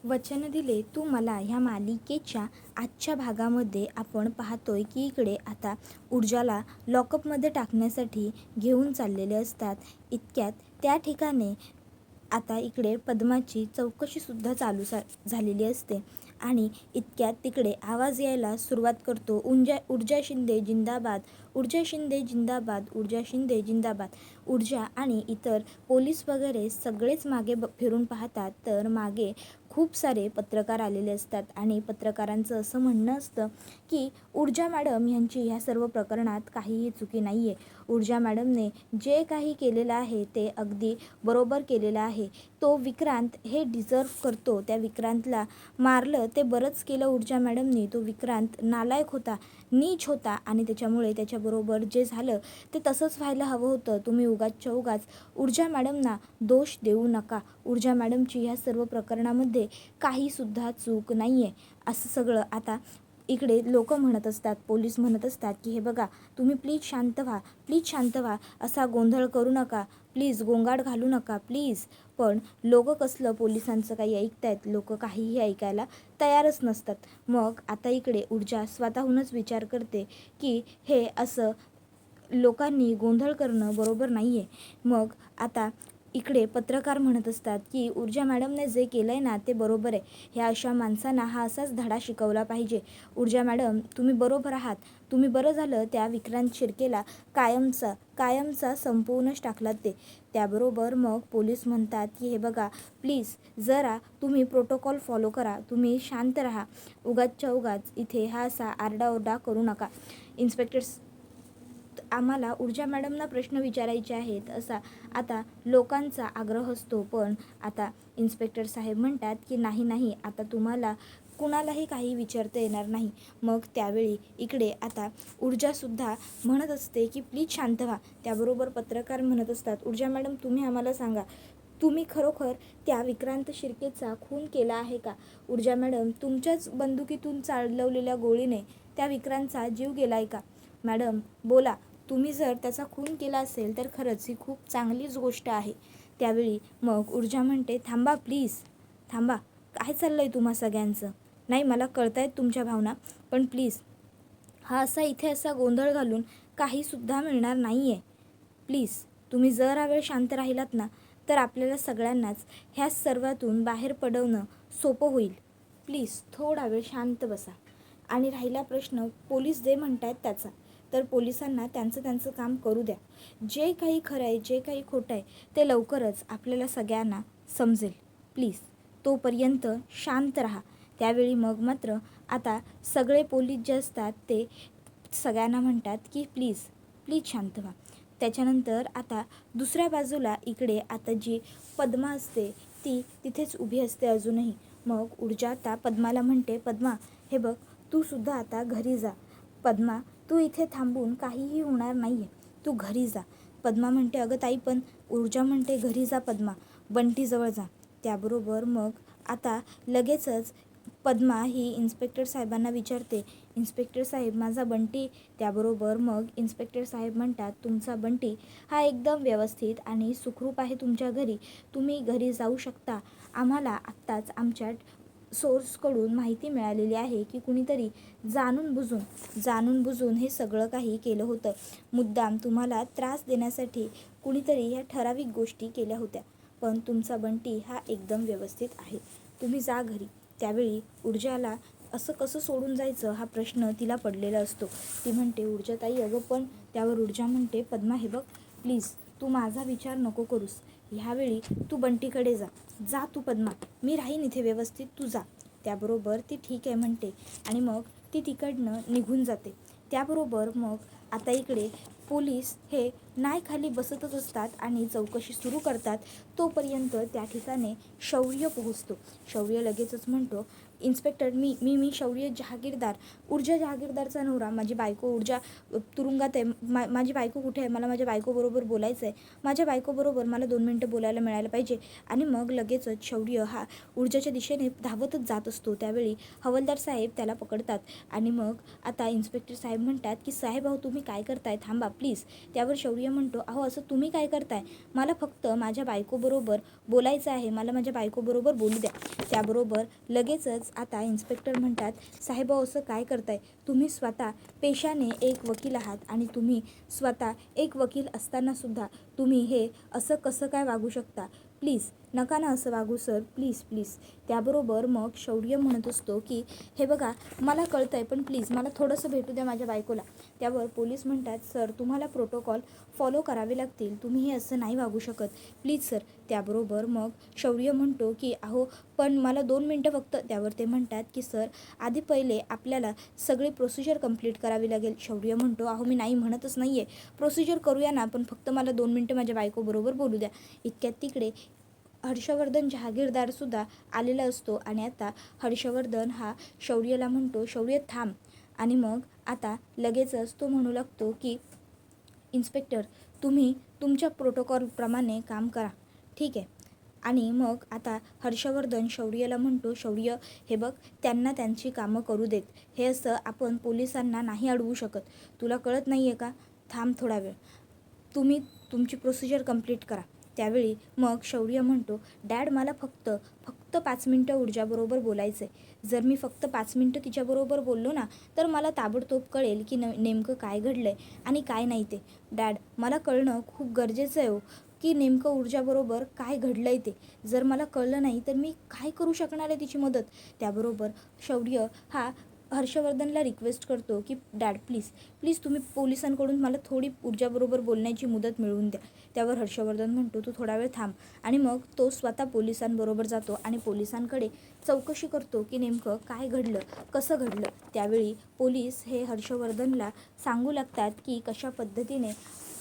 वचन दिले तू मला ह्या मालिकेच्या आजच्या भागामध्ये आपण पाहतोय की इकडे आता ऊर्जाला लॉकअपमध्ये टाकण्यासाठी घेऊन चाललेले असतात. इतक्यात त्या ठिकाणी आता इकडे पद्माची चौकशीसुद्धा चालू झालेली असते आणि इतक्यात तिकडे आवाज यायला सुरुवात करतो, ऊर्जा शिंदे जिंदाबाद, ऊर्जा शिंदे जिंदाबाद, ऊर्जा शिंदे जिंदाबाद. ऊर्जा आणि इतर पोलीस वगैरे सगळेच मागे फिरून पाहतात तर मागे खूप सारे पत्रकार आलेले असतात आणि पत्रकारांचं असं म्हणणं असतं की ऊर्जा मॅडम यांची ह्या सर्व प्रकरणात काहीही चुकी नाही आहे. ऊर्जा मॅडमने जे काही केलेलं आहे ते अगदी बरोबर केलेलं आहे. तो विक्रांत हे डिझर्व करतो. त्या विक्रांतला मारलं ते बरंच केलं ऊर्जा मॅडमनी. तो विक्रांत नालायक होता, नीच होता आणि त्याच्यामुळे त्याच्याबरोबर जे झालं ते तसंच व्हायला हवं होतं. तुम्ही उगाचच्या उगाच ऊर्जा मॅडमना दोष देऊ नका. ऊर्जा मॅडमची ह्या सर्व प्रकरणामध्ये काहीसुद्धा चूक नाही आहे. असं सगळं आता इकडे लोक म्हणत असतात, पोलीस म्हणत असतात की हे बघा तुम्ही प्लीज शांत व्हा, प्लीज शांत व्हा, असा गोंधळ करू नका, प्लीज गोंगाट घालू नका प्लीज. पण लोक कसलं पोलिसांचं काही ऐकतायत, लोक काहीही ऐकायला तयारच नसतात. मग आता इकडे ऊर्जा स्वतःहूनच विचार करते की हे असं लोकांनी गोंधळ करणं बरोबर नाही आहे. मग आता इकडे पत्रकार म्हणत असतात की ऊर्जा मॅडमने जे केलं आहे ना ते बरोबर आहे. ह्या अशा माणसांना हा असाच धडा शिकवला पाहिजे. ऊर्जा मॅडम तुम्ही बरोबर आहात. तुम्ही बरं झालं त्या विक्रांत शिर्केला कायमचा संपवूनच टाकलात ते. त्याबरोबर मग पोलीस म्हणतात की हे बघा प्लीज जरा तुम्ही प्रोटोकॉल फॉलो करा, तुम्ही शांत राहा, उगाचच्या उगाच इथे हा असा आरडाओरडा करू नका. इन्स्पेक्टर आम्हाला ऊर्जा मॅडमना प्रश्न विचारायचे आहेत असा आता लोकांचा आग्रह असतो. पण आता इन्स्पेक्टर साहेब म्हणतात की नाही आता तुम्हाला कुणालाही काही विचारता येणार नाही. मग त्यावेळी इकडे आता ऊर्जासुद्धा म्हणत असते की प्लीज शांत व्हा. त्याबरोबर पत्रकार म्हणत असतात ऊर्जा मॅडम तुम्ही आम्हाला सांगा, तुम्ही खरोखर त्या विक्रांत शिर्केचा खून केला आहे का? ऊर्जा मॅडम तुमच्याच बंदुकीतून चालवलेल्या गोळीने त्या विक्रांतचा जीव गेला आहे का? मॅडम बोला, तुम्ही जर त्याचा खून केला असेल तर खरंच ही खूप चांगलीच गोष्ट आहे. त्यावेळी मग ऊर्जा म्हणते थांबा प्लीज, थांबा, काय चाललं आहे तुम्हा सगळ्यांचं? नाही मला कळत आहेत तुमच्या भावना, पण प्लीज हा असा इथे असा गोंधळ घालून काहीसुद्धा मिळणार नाही आहे. प्लीज तुम्ही जरा वेळ शांत राहिलात ना तर आपल्याला सगळ्यांनाच ह्या सर्वातून बाहेर पडवणं सोपं होईल. प्लीज थोडा वेळ शांत बसा. आणि राहिला प्रश्न पोलीस जे म्हणत आहेत त्याचा, तर पोलिसांना त्यांचं काम करू द्या. जे काही खरं आहे, जे काही खोटं आहे ते लवकरच आपल्याला सगळ्यांना समजेल. प्लीज तोपर्यंत शांत राहा. त्यावेळी मग मात्र आता सगळे पोलीस जे असतात ते सगळ्यांना म्हणतात की प्लीज प्लीज शांत व्हा. त्याच्यानंतर आता दुसऱ्या बाजूला इकडे आता जी पद्मा असते ती तिथेच उभी असते अजूनही. मग ऊर्जा आता पद्माला म्हणते पद्मा हे बघ तूसुद्धा आता घरी जा. पद्मा तू इथे थांबून काहीही होणार नाही आहे, तू घरी जा. पद्मा म्हणते अगं ताई पण. ऊर्जा म्हणते घरी जा पद्मा, बंटीजवळ जा. त्याबरोबर मग आता लगेचच पद्मा ही इन्स्पेक्टर साहेबांना विचारते इन्स्पेक्टर साहेब माझा बंटी. त्याबरोबर मग इन्स्पेक्टर साहेब म्हणतात तुमचा बंटी हा एकदम व्यवस्थित आणि सुखरूप आहे तुमच्या घरी, तुम्ही घरी जाऊ शकता. आम्हाला आत्ताच आमच्या सोर्सकडून माहिती मिळालेली आहे की कुणीतरी जाणून बुजून हे सगळं काही केलं होतं. मुद्दाम तुम्हाला त्रास देण्यासाठी कुणीतरी ह्या ठराविक गोष्टी केल्या होत्या. पण तुमचा बंटी हा एकदम व्यवस्थित आहे, तुम्ही जा घरी. त्यावेळी ऊर्जाला असं कसं सोडून जायचं हा प्रश्न तिला पडलेला असतो. ती म्हणते ऊर्जाताई अगं पण. त्यावर ऊर्जा म्हणते पद्मा हे बघ प्लीज तू माझा विचार नको करूस. ह्यावेळी तू बंटीकडे जा तू पद्मा, मी राहीन इथे व्यवस्थित, तू जा. त्याबरोबर ती ठीक आहे म्हणते आणि मग ती तिकडनं निघून जाते. त्याबरोबर मग आता इकडे पोलीस हे नाही खाली बसतच असतात आणि चौकशी सुरू करतात. तोपर्यंत त्या ठिकाणी शौर्य पोहोचतो. शौर्य लगेचच म्हणतो इन्स्पेक्टर मी शौर्य जहागीरदार, ऊर्जा जहागीरदारचा नवरा. माझी बायको ऊर्जा तुरुंगात आहे. माझी बायको कुठे आहे? मला माझ्या बायकोबरोबर बोलायचं आहे. माझ्या बायकोबरोबर मला 2 मिनटं बोलायला मिळायला पाहिजे. आणि मग लगेचच शौर्य हा ऊर्जाच्या दिशेने धावतच जात असतो. त्यावेळी हवालदार साहेब त्याला पकडतात आणि मग आता इन्स्पेक्टर साहेब म्हणतात की साहेब अहो तुम्ही काय करताय, थांबा प्लीज. त्यावर शौर्य शौर्य म्हणतो, अहो असं तुम्ही काय करताय? मला फक्त माझ्या बायकोबरोबर बोलायचं आहे, मला माझ्या बायकोबरोबर बोलू द्या. त्याबरोबर लगेचच आता इन्स्पेक्टर म्हणतात, साहेब असं काय करताय? तुम्ही स्वतः पेशाने एक वकील आहात आणि तुम्ही स्वतः एक वकील असतानासुद्धा तुम्ही हे असं कसं काय वागू शकता? प्लीज नका ना असं वागू सर, प्लीज प्लीज. त्याबरोबर मग शौर्य म्हणत असतो की हे बघा मला कळतं आहे, पण प्लीज मला थोडंसं भेटू द्या माझ्या बायकोला. त्यावर पोलीस म्हणतात, सर तुम्हाला प्रोटोकॉल फॉलो करावे लागतील, तुम्ही हे असं नाही वागू शकत, प्लीज सर. त्याबरोबर मग शौर्य म्हणतो की अहो पण मला 2 मिनटं फक्त. त्यावर ते म्हणतात की सर आधी पहिले आपल्याला सगळी प्रोसिजर कंप्लीट करावी लागेल. शौर्य म्हणतो, अहो मी नाही म्हणतच नाही आहे, प्रोसिजर करूया ना, पण फक्त मला 2 मिनटं माझ्या बायकोबरोबर बोलू द्या. इतक्यात तिकडे हर्षवर्धन जहागीरदारसुद्धा आलेला असतो आणि आता हर्षवर्धन हा शौर्यला म्हणतो, शौर्य थांब. आणि मग आता लगेचच तो म्हणू लागतो की इन्स्पेक्टर तुम्ही तुमच्या प्रोटोकॉलप्रमाणे काम करा, ठीक आहे. आणि मग आता हर्षवर्धन शौर्यला म्हणतो, शौर्य हे बघ त्यांना त्यांची कामं करू देत, हे असं आपण पोलिसांना नाही अडवू शकत, तुला कळत नाही आहे का? थांब थोडा वेळ, तुम्ही तुमची प्रोसिजर कंप्लीट करा. त्यावेळी मग शौर्य म्हणतो, डॅड मला फक्त 5 मिनटं ऊर्जाबरोबर बोलायचं आहे. जर मी फक्त 5 मिनटं तिच्याबरोबर बोललो ना तर मला ताबडतोब कळेल की नेमकं काय घडलं आहे आणि काय नाही ते. डॅड मला कळणं खूप गरजेचं आहे हो की नेमकं ऊर्जाबरोबर काय घडलं आहे ते. जर मला कळलं नाही तर मी काय करू शकणार आहे तिची मदत. त्याबरोबर शौर्य हा हर्षवर्धनला रिक्वेस्ट करतो की डॅड प्लीज प्लीज तुम्ही पोलिसांकडून मला थोडी ऊर्जाबरोबर बोलण्याची मुदत मिळवून द्या. त्यावर हर्षवर्धन म्हणतो, तू थोडा वेळ थांब. आणि मग तो स्वतः पोलिसांबरोबर जातो आणि पोलिसांकडे चौकशी करतो की नेमकं काय घडलं, कसं घडलं. त्यावेळी पोलीस हे हर्षवर्धनला सांगू लागतात की कशा पद्धतीने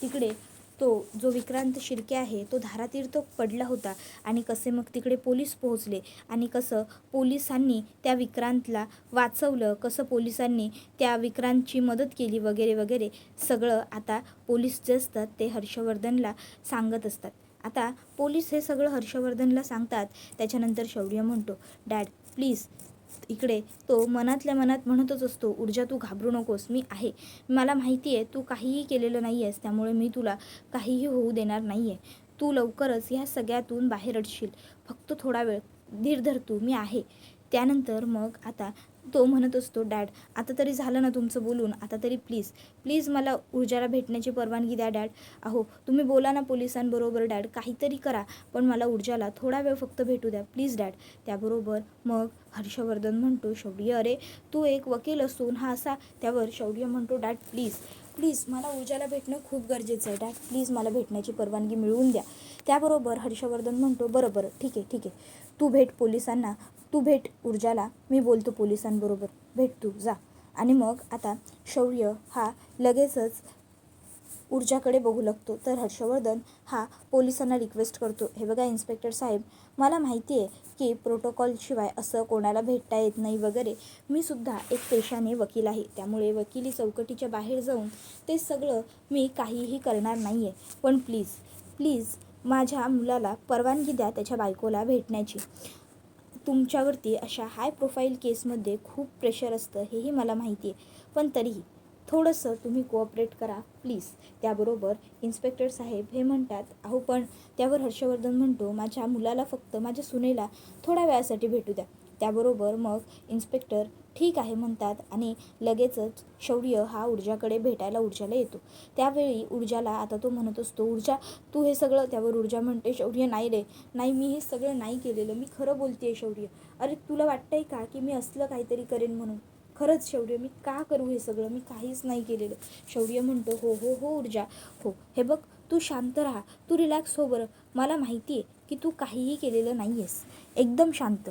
तिकडे तो जो विक्रांत शिर्के आहे तो धारातीर्थी पडला होता आणि कसे मग तिकडे पोलीस पोहोचले आणि कसं पोलिसांनी त्या विक्रांतला वाचवलं, कसं पोलिसांनी त्या विक्रांतची मदत केली वगैरे वगैरे सगळं आता पोलीस जे असतात ते हर्षवर्धनला सांगत असतात. आता पोलीस हे सगळं हर्षवर्धनला सांगतात. त्याच्यानंतर शौर्य म्हणतो, डॅड प्लीज. इकडे तो मनातल्या मनात म्हणतच असतो, ऊर्जा तू घाबरू नकोस, मी आहे, मला माहिती आहे तू काहीही केलेलं नाही आहेस, त्यामुळे मी तुला काहीही होऊ देणार नाही आहे. तू लवकरच ह्या सगळ्यातून बाहेर अडशील, फक्त थोडा वेळ धीर धर तू, मी आहे. त्यानंतर मग आता तो म्हणत असतो, डॅड आता तरी झालं ना तुमचं बोलून, आता तरी प्लीज प्लीज मला ऊर्जाला भेटण्याची परवानगी द्या डॅड. अहो तुम्ही बोला ना पोलिसांबरोबर डॅड, काहीतरी करा, पण मला ऊर्जाला थोडा वेळ फक्त भेटू द्या प्लीज डॅड. त्याबरोबर मग हर्षवर्धन म्हणतो, शौर्य अरे तू एक वकील असून हा असा. त्यावर शौर्य म्हणतो, डॅड प्लीज प्लीज मला ऊर्जाला भेटणं खूप गरजेचं आहे डॅड, प्लीज मला भेटण्याची परवानगी मिळवून द्या. त्याबरोबर हर्षवर्धन म्हणतो, बरं बरं ठीक आहे ठीक आहे, तू भेट पोलिसांना, तू भेट ऊर्जाला, मी बोलतो पोलिसांबरोबर, भेट तू जा. आणि मग आता शौर्य हा लगेचच ऊर्जाकडे बघू लागतो. तर हर्षवर्धन हा पोलिसांना रिक्वेस्ट करतो, हे बघा इन्स्पेक्टर साहेब, मला माहिती आहे की प्रोटोकॉलशिवाय असं कोणाला भेटता येत नाही वगैरे, मी सुद्धा एक पेशाने वकील आहे, त्यामुळे वकिली चौकटीच्या बाहेर जाऊन ते सगळं मी काहीही करणार नाही आहे, पण प्लीज प्लीज माझ्या मुलाला परवानगी द्या त्याच्या बायकोला भेटण्याची. तुमच्यावरती अशा हाय प्रोफाईल केसमध्ये खूप प्रेशर असतं हेही मला माहिती आहे, पण तरीही थोडंसं तुम्ही कोऑपरेट करा प्लीज. त्याबरोबर इन्स्पेक्टर साहेब हे म्हणतात, अहो पण. त्यावर हर्षवर्धन म्हणतो, माझ्या मुलाला फक्त माझ्या सुनेला थोड्या वेळासाठी भेटू द्या. त्याबरोबर मग इन्स्पेक्टर ठीक आहे म्हणतात आणि लगेचच शौर्य हा ऊर्जाकडे भेटायला ऊर्जाला येतो. त्यावेळी ऊर्जाला आता तो म्हणत असतो, ऊर्जा तू हे सगळं. त्यावर ऊर्जा म्हणते, शौर्य नाही रे, नाही मी हे सगळं नाही केलेलं, मी खरं बोलते आहे शौर्य. अरे तुला वाटतंय का की मी असलं काहीतरी करेन म्हणून? खरंच शौर्य मी का करू हे सगळं, मी काहीच नाही केलेलं. शौर्य म्हणतो, हो हो हो ऊर्जा हो, हे बघ तू शांत राहा, तू रिलॅक्स हो बरं, मला माहिती आहे की तू काहीही केलेलं नाही आहेस, एकदम शांत.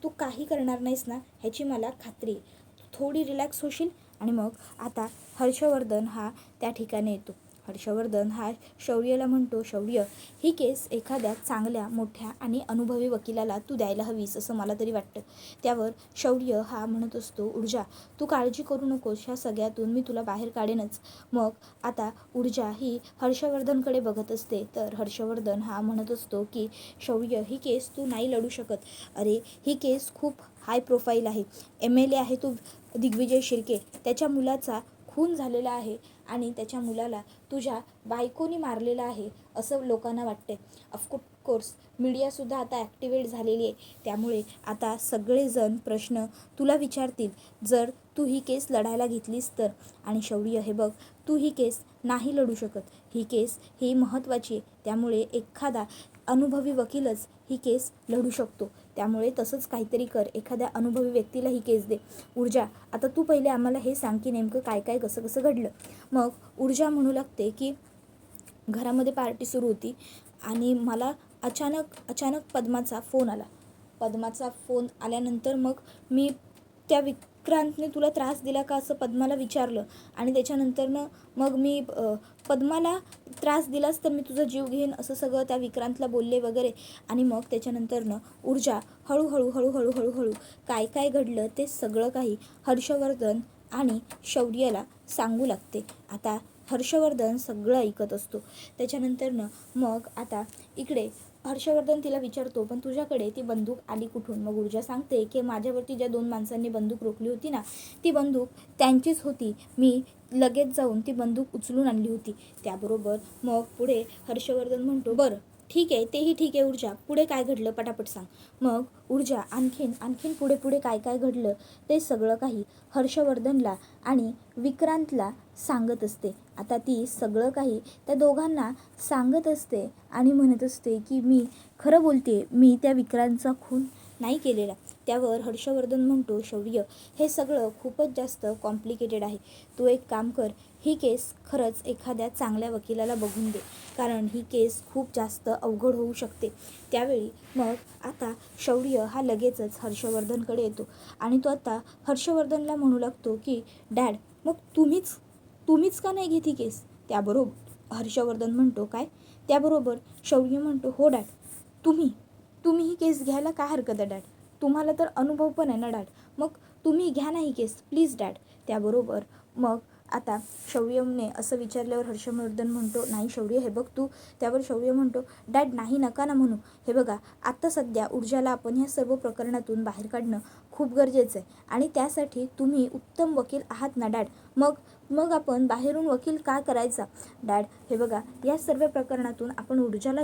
तू काही करणार नाहीस ना ह्याची मला खात्री आहे, तू थोडी रिलॅक्स होशील. आणि मग आता हर्षवर्धन हा त्या ठिकाणी येतो. हर्षवर्धन हा शौर्यला म्हणतो, शौर्य ही केस एखाद्या चांगल्या मोठ्या आणि अनुभवी वकिलाला तू द्यायला हवीस असं मला तरी वाटतं. त्यावर शौर्य हा म्हणत असतो, ऊर्जा तू काळजी करू नकोस, ह्या सगळ्यातून मी तुला बाहेर काढेनच. मग आता ऊर्जा ही हर्षवर्धनकडे बघत असते. तर हर्षवर्धन हा म्हणत असतो की शौर्य ही केस तू नाही लढू शकत. अरे ही केस खूप हाय प्रोफाईल आहे, MLA आहे तो दिग्विजय शिर्के, त्याच्या मुलाचा खून झालेला आहे आणि त्याच्या मुलाला तुझ्या बायकोनी मारलेलं आहे असं लोकांना वाटते. ऑफकोर्स मीडियासुद्धा आता ॲक्टिवेट झालेली आहे. त्यामुळे आता सगळेजण प्रश्न तुला विचारतील, जर तू ही केस लढायला घेतलीस तर. आणि शौर्य, हे बघ, तू ही केस नाही लढू शकत. ही केस ही महत्त्वाची आहे. त्यामुळे एखादा अनुभवी वकीलच ही केस लढू शकतो. त्यामुळे तसंच काहीतरी कर, एखाद्या अनुभवी व्यक्तीला ही केस दे. ऊर्जा, आता तू पहिले आम्हाला हे सांग की नेमकं काय काय कसं कसं घडलं. मग ऊर्जा म्हणू लागते की घरामध्ये पार्टी सुरू होती आणि मला अचानक पद्माचा फोन आला. पद्माचा फोन आल्यानंतर मग मी त्या विक्रांतने तुला त्रास दिला का असं पद्माला विचारलं आणि त्याच्यानंतरनं मग मी पद्माला त्रास दिलास तर मी तुझा जीव घेईन असं सगळं त्या विक्रांतला बोलले वगैरे. आणि मग त्याच्यानंतरनं ऊर्जा हळूहळू काय काय घडलं ते सगळं काही हर्षवर्धन आणि शौर्यला सांगू लागते. आता हर्षवर्धन सगळं ऐकत असतो. त्याच्यानंतरनं मग आता इकडे हर्षवर्धन तिला विचारतो, पण तुझ्याकडे ती बंदूक आली कुठून? मग ऊर्जा सांगते की माझ्यावरती ज्या 2 माणसांनी बंदूक रोखली होती ना, ती बंदूक त्यांचीच होती. मी लगेच जाऊन ती बंदूक उचलून आणली होती. त्याबरोबर मग पुढे हर्षवर्धन म्हणतो, बरं ठीक आहे, तेही ठीक आहे ऊर्जा, पुढे काय घडलं पटापट सांग. मग ऊर्जा आणखीन पुढे काय काय घडलं ते सगळं काही हर्षवर्धनला आणि विक्रांतला सांगत असते. आता ती सगळं काही त्या दोघांना सांगत असते आणि म्हणत असते की मी खरं बोलते, मी त्या विक्रांतचा खून नाही केलेला. त्यावर हर्षवर्धन म्हणतो, शौर्य, हे सगळं खूपच जास्त कॉम्प्लिकेटेड आहे. तू एक काम कर, ही केस खरंच एखाद्या चांगल्या वकिलाला बघून दे, कारण ही केस खूप जास्त अवघड होऊ शकते. त्यावेळी मग आता शौर्य हा लगेचच हर्षवर्धनकडे येतो आणि तो आता हर्षवर्धनला म्हणू लागतो की डॅड, मग तुम्हीच का नाही घेत ही केस? त्याबरोबर हर्षवर्धन म्हणतो, काय? त्याबरोबर शौर्य म्हणतो, हो डॅड, तुम्ही ही केस घ्यायला काय हरकत आहे डॅड? तुम्हाला तर अनुभव पण आहे ना डॅड, मग तुम्ही घ्या ना ही केस प्लीज डॅड. त्याबरोबर मग आता शौर्यने असं विचारल्यावर हर्षवर्धन म्हणतो, नाही शौर्य, हे बघ तू. त्यावर शौर्य म्हणतो, डॅड नाही, नका ना म्हणू. हे बघा, आत्ता सध्या ऊर्जाला आपण ह्या सर्व प्रकरणातून बाहेर काढणं खूप गरजेचं आहे आणि त्यासाठी तुम्ही उत्तम वकील आहात ना डॅड. मग आपण बाहेरून वकील का करायचा डॅड? हे बघा, या सर्व प्रकरणातून आपण ऊर्जाला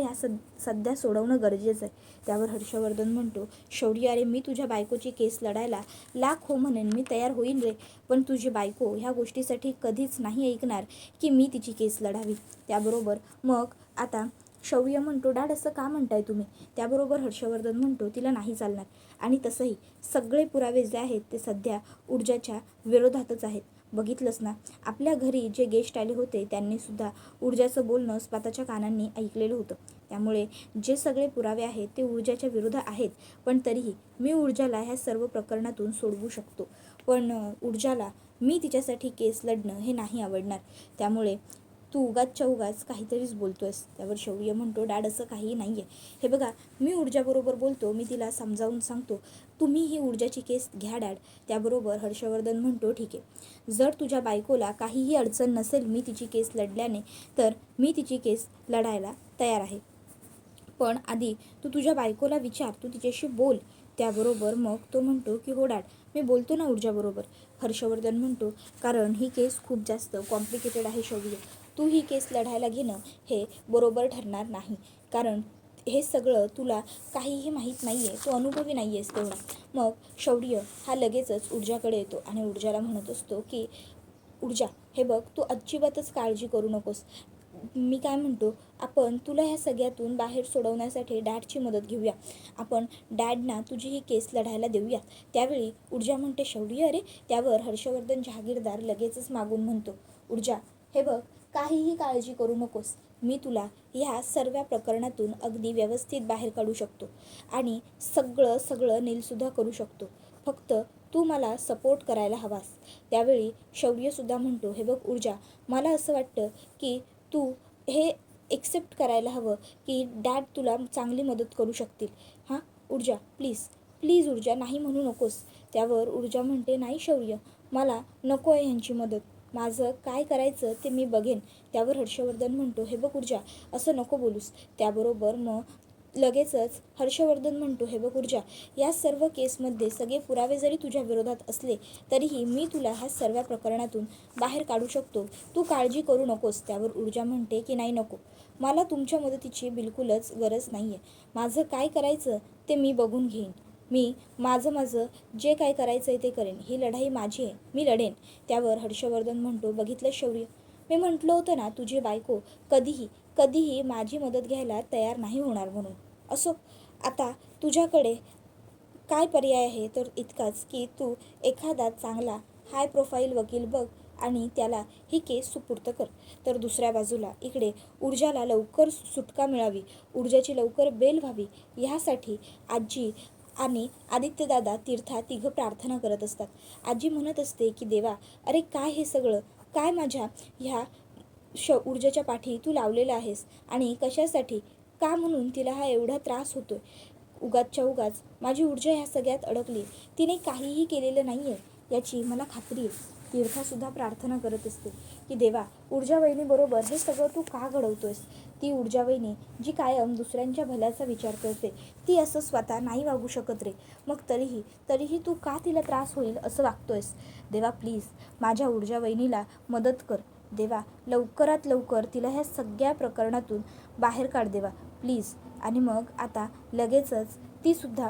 सध्या सोडवणं गरजेचं आहे. त्यावर हर्षवर्धन म्हणतो, शौर्य, अरे मी तुझ्या बायकोची केस लढायला लाख हो म्हणेन, मी तयार होईन रे, पण तुझी बायको ह्या गोष्टीसाठी कधीच नाही ऐकणार की मी तिची केस लढावी. त्याबरोबर मग आता शौर्य म्हणतो, डॅड असं का म्हणताय तुम्ही? त्याबरोबर हर्षवर्धन म्हणतो, तिला नाही चालणार आणि तसंही सगळे पुरावे जे आहेत ते सध्या ऊर्जाच्या विरोधातच आहेत. बघितलंस ना, आपल्या घरी जे गेस्ट आले होते त्यांनीसुद्धा ऊर्जाचं बोलणं स्वतःच्या कानांनी ऐकलेलं होतं. त्यामुळे जे सगळे पुरावे आहेत ते ऊर्जाच्या विरुद्ध आहेत, पण तरीही मी ऊर्जाला ह्या सर्व प्रकरणातून सोडवू शकतो. पण ऊर्जाला मी तिच्यासाठी केस लढणं हे नाही आवडणार. त्यामुळे तू उगाच काहीतरीच बोलतोयस. त्यावर शौर्य म्हणतो, डॅड असं काही नाही आहे. हे बघा, मी ऊर्जाबरोबर बोलतो, मी तिला समजावून सांगतो, तुम्ही ही ऊर्जाची केस घ्या डॅड. त्याबरोबर हर्षवर्धन म्हणतो, ठीक आहे, जर तुझ्या बायकोला काहीही अडचण नसेल मी तिची केस लढल्याने, तर मी तिची केस लढायला तयार आहे. पण आधी तू तुझ्या बायकोला विचार, तू तिच्याशी बोल. त्याबरोबर मग तो म्हणतो की हो डॅड, मी बोलतो ना ऊर्जाबरोबर. हर्षवर्धन म्हणतो, कारण ही केस खूप जास्त कॉम्प्लिकेटेड आहे शौर्य, तू ही केस लढायला घेणं हे बरोबर ठरणार नाही, कारण हे सगळं तुला काहीही माहीत नाही आहे, तू अनुभवी नाही आहेस तेवढा. मग शौर्य हा लगेचच ऊर्जाकडे येतो आणि ऊर्जाला म्हणत असतो की ऊर्जा, हे बघ, तू अजिबातच काळजी करू नकोस. मी काय म्हणतो, आपण तुला ह्या सगळ्यातून बाहेर सोडवण्यासाठी डॅडची मदत घेऊया. आपण डॅडना तुझी ही केस लढायला देऊया. त्यावेळी ऊर्जा म्हणते, शौर्य, अरे. त्यावर हर्षवर्धन जहागीरदार लगेचच मागून म्हणतो, ऊर्जा, हे बघ, काहीही काळजी करू नकोस. मी तुला ह्या सर्व प्रकरणातून अगदी व्यवस्थित बाहेर काढू शकतो आणि सगळं नीलसुद्धा करू शकतो. फक्त तू मला सपोर्ट करायला हवास. त्यावेळी शौर्यसुद्धा म्हणतो, हे बघ ऊर्जा, मला असं वाटतं की तू हे एक्सेप्ट करायला हवं की डॅड तुला चांगली मदत करू शकतील. हां ऊर्जा, प्लीज ऊर्जा, नाही म्हणू नकोस. त्यावर ऊर्जा म्हणते, नाही शौर्य, मला नको आहे ह्यांची मदत, माझं काय करायचं ते मी बघेन. त्यावर हर्षवर्धन म्हणतो, हे बघ ऊर्जा, असं नको बोलूस. त्याबरोबर मग लगेचच हर्षवर्धन म्हणतो, हे बघ ऊर्जा, या सर्व केसमध्ये सगळे पुरावे जरी तुझ्या विरोधात असले तरीही मी तुला ह्या सर्व प्रकरणातून बाहेर काढू शकतो, तू काळजी करू नकोस. त्यावर ऊर्जा म्हणते की नाही, नको, मला तुमच्या मदतीची बिलकुलच गरज नाही आहे. माझं काय करायचं ते मी बघून घेईन. मी माझं जे काय करायचं आहे ते करेन. ही लढाई माझी आहे, मी लढेन. त्यावर हर्षवर्धन म्हणतो, बघितलं शौर्य, मी म्हटलं होतं ना तुझी बायको कधीही माझी मदत घ्यायला तयार नाही होणार म्हणून. असो, आता तुझ्याकडे काय पर्याय आहे तर इतकाच की तू एखादा चांगला हाय प्रोफाईल वकील बघ आणि त्याला ही केस सुपूर्द कर. तर दुसऱ्या बाजूला इकडे ऊर्जाला लवकर सुटका मिळावी, ऊर्जाची लवकर बेल व्हावी, ह्यासाठी आजी आणि आदित्यदादा तीर्था तिघं प्रार्थना करत असतात. आजी म्हणत असते की देवा, अरे काय हे सगळं, काय माझ्या ह्या ऊर्जाच्या पाठी तू लावलेलं आहेस आणि कशासाठी, का म्हणून तिला हा एवढा त्रास होतोय. उगाचच्या उगाच माझी ऊर्जा ह्या सगळ्यात अडकली, तिने काहीही केलेलं नाही आहे याची मला खात्री आहे. तीर्थासुद्धा प्रार्थना करत असते की देवा, ऊर्जा वहिनीबरोबर हे सगळं तू का घडवतोयस. ती ऊर्जा वहिनी जी कायम दुसऱ्यांच्या भल्याचा विचार करते, ती असं स्वतः नाही वागू शकत रे. मग तरीही तू का तिला त्रास होईल असं वागतोयस. देवा प्लीज माझ्या ऊर्जा वहिनीला मदत कर. देवा लवकरात लवकर तिला ह्या सगळ्या प्रकरणातून बाहेर काढ देवा प्लीज. आणि मग आता लगेचच ती सुद्धा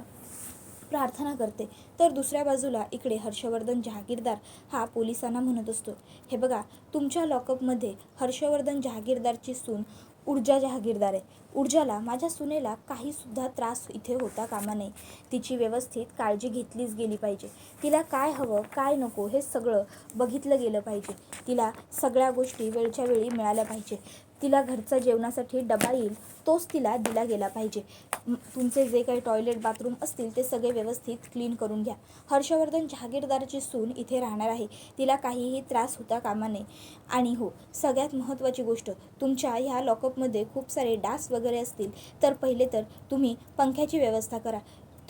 प्रार्थना करते. तर दुसऱ्या बाजूला इकडे हर्षवर्धन जहागीरदार हा पोलिसांना म्हणत असतो, हे बघा, तुमच्या लॉकअपमध्ये हर्षवर्धन जहागीरदारची सून ऊर्जा जहागीरदार आहे. ऊर्जाला, माझ्या सुनेला काहीसुद्धा त्रास इथे होता कामा नये. तिची व्यवस्थित काळजी घेतलीच गेली पाहिजे. तिला काय हवं काय नको हे सगळं बघितलं गेलं पाहिजे. तिला सगळ्या गोष्टी वेळच्या वेळी मिळाल्या पाहिजे. तिला घरचा जेवणासाठी डबा येईल तोच तिला दिला गेला पाहिजे. तुमचे जे काही टॉयलेट बाथरूम असतील ते सगळे व्यवस्थित क्लीन करून घ्या. हर्षवर्धन जहागीरदारची सून इथे राहणार आहे, तिला काहीही त्रास होता कामा नये. आणि हो, सगळ्यात महत्त्वाची गोष्ट, तुमच्या ह्या लॉकअपमध्ये खूप सारे डास वगैरे असतील तर पहिले तर तुम्ही पंख्याची व्यवस्था करा.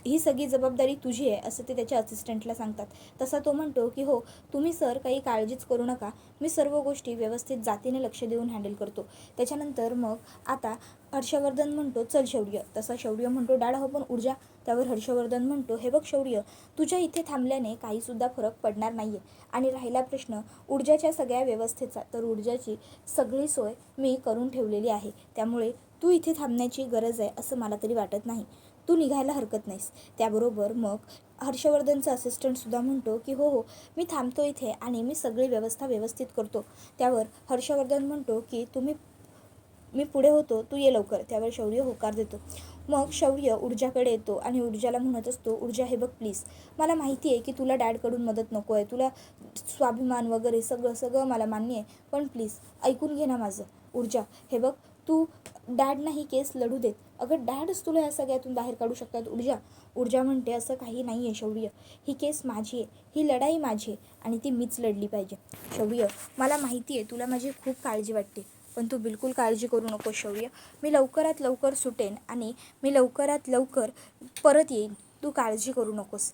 ही सगळी जबाबदारी तुझी आहे असं ते त्याच्या असिस्टंटला सांगतात. तसा तो म्हणतो की हो, तुम्ही सर काही काळजीच करू नका, मी सर्व गोष्टी व्यवस्थित जातीने लक्ष देऊन हँडल करतो. त्याच्यानंतर मग आता हर्षवर्धन म्हणतो, चल शौर्य. तसा शौर्य म्हणतो, डॅड हो पण ऊर्जा. त्यावर हर्षवर्धन म्हणतो, हे बघ शौर्य, तुझ्या इथे थांबल्याने काहीसुद्धा फरक पडणार नाही आहे. आणि राहिला प्रश्न ऊर्जाच्या सगळ्या व्यवस्थेचा, तर ऊर्जाची सगळी सोय मी करून ठेवलेली आहे. त्यामुळे तू इथे थांबण्याची गरज आहे असं मला तरी वाटत नाही. तू निघायला हरकत नाहीस. त्याबरोबर मग हर्षवर्धनचा असिस्टंटसुद्धा म्हणतो की हो, मी थांबतो इथे आणि मी सगळी व्यवस्था व्यवस्थित करतो. त्यावर हर्षवर्धन म्हणतो की मी पुढे होतो, तू ये लवकर. त्यावर शौर्य होकार देतो. मग शौर्य ऊर्जाकडे येतो आणि ऊर्जाला म्हणत असतो, ऊर्जा हे बघ प्लीज, मला माहिती आहे की तुला डॅडकडून मदत नको आहे, तुला स्वाभिमान वगैरे सगळं मला मान्य आहे, पण प्लीज ऐकून घे ना माझं. ऊर्जा हे बघ, तू डॅडना ही केस लढू देत. अगं डॅडच तुला या सगळ्यातून बाहेर काढू शकतात. ऊर्जा म्हणते, असं काही नाही आहे शौर्य, ही केस माझी आहे, ही लढाई माझी आहे आणि ती मीच लढली पाहिजे. शौर्य, मला माहिती आहे तुला माझी खूप काळजी वाटते, पण तू बिलकुल काळजी करू नको शौर्य, मी लवकरात लवकर सुटेन आणि मी लवकरात लवकर परत येईन, तू काळजी करू नकोस.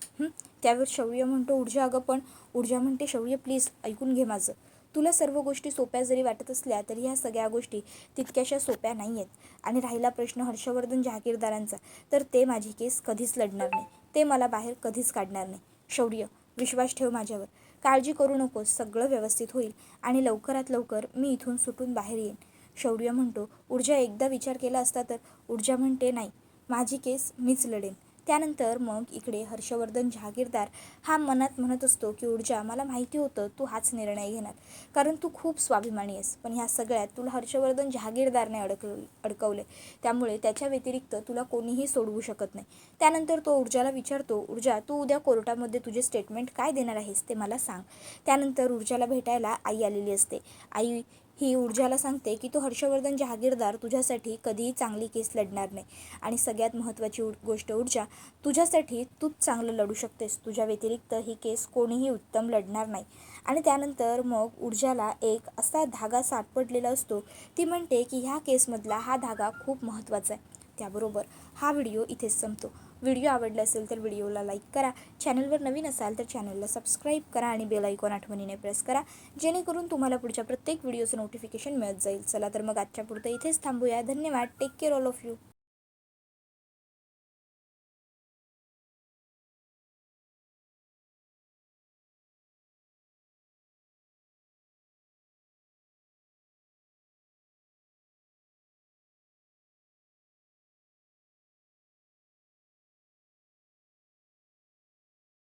त्यावर शौर्य म्हणतो, ऊर्जा अगं पण. ऊर्जा म्हणते, शौर्य प्लीज ऐकून घे माझं. तुला सर्व गोष्टी सोप्या जरी वाटत असल्या तरी ह्या सगळ्या गोष्टी तितक्याशा सोप्या नाही आहेत. आणि राहिला प्रश्न हर्षवर्धन जहागीरदारांचा, तर ते माझी केस कधीच लढणार नाही, ते मला बाहेर कधीच काढणार नाही. शौर्य, विश्वास ठेव माझ्यावर, काळजी करू नकोस, सगळं व्यवस्थित होईल आणि लवकरात लवकर मी इथून सुटून बाहेर येईन. शौर्य म्हणतो, ऊर्जा एकदा विचार केला असता तर. ऊर्जा म्हणते, नाही, माझी केस मीच लढेन. त्यानंतर मग इकडे हर्षवर्धन जहागीरदार हा मनात म्हणत असतो की ऊर्जा, मला माहिती होतं तू हाच निर्णय घेणार, कारण तू खूप स्वाभिमानी आहेस, पण ह्या सगळ्यात तुला हर्षवर्धन जहागीरदारने अडकवले, त्यामुळे त्याच्या व्यतिरिक्त तुला कोणीही सोडवू शकत नाही. त्यानंतर तो ऊर्जाला विचारतो, ऊर्जा, तू उद्या कोर्टामध्ये तुझे स्टेटमेंट काय देणार आहेस ते मला सांग. त्यानंतर ऊर्जाला भेटायला आई आलेली असते. आई ही ऊर्जाला सांगते की तो हर्षवर्धन जहागीरदार तुझ्यासाठी कधीही चांगली केस लढणार नाही आणि सगळ्यात महत्त्वाची गोष्ट ऊर्जा, तुझ्यासाठी तूच चांगलं लढू शकतेस, तुझ्या व्यतिरिक्त ही केस कोणीही उत्तम लढणार नाही. आणि त्यानंतर मग ऊर्जाला एक असा धागा सापडलेला असतो. ती म्हणते की ह्या केसमधला हा धागा खूप महत्त्वाचा आहे. त्याबरोबर हा व्हिडिओ इथेच संपतो. व्हिडिओ आवडला असेल तर व्हिडिओला लाईक करा, चॅनलवर नवीन असाल तर चॅनलला सबस्क्राईब करा आणि बेल आयकॉन आठवणीने प्रेस करा, जेणेकरून तुम्हाला पुढच्या प्रत्येक व्हिडिओचं नोटिफिकेशन मिळत जाईल. चला तर मग आजच्या पुरतं इथेच थांबूया. धन्यवाद. Take care all of you.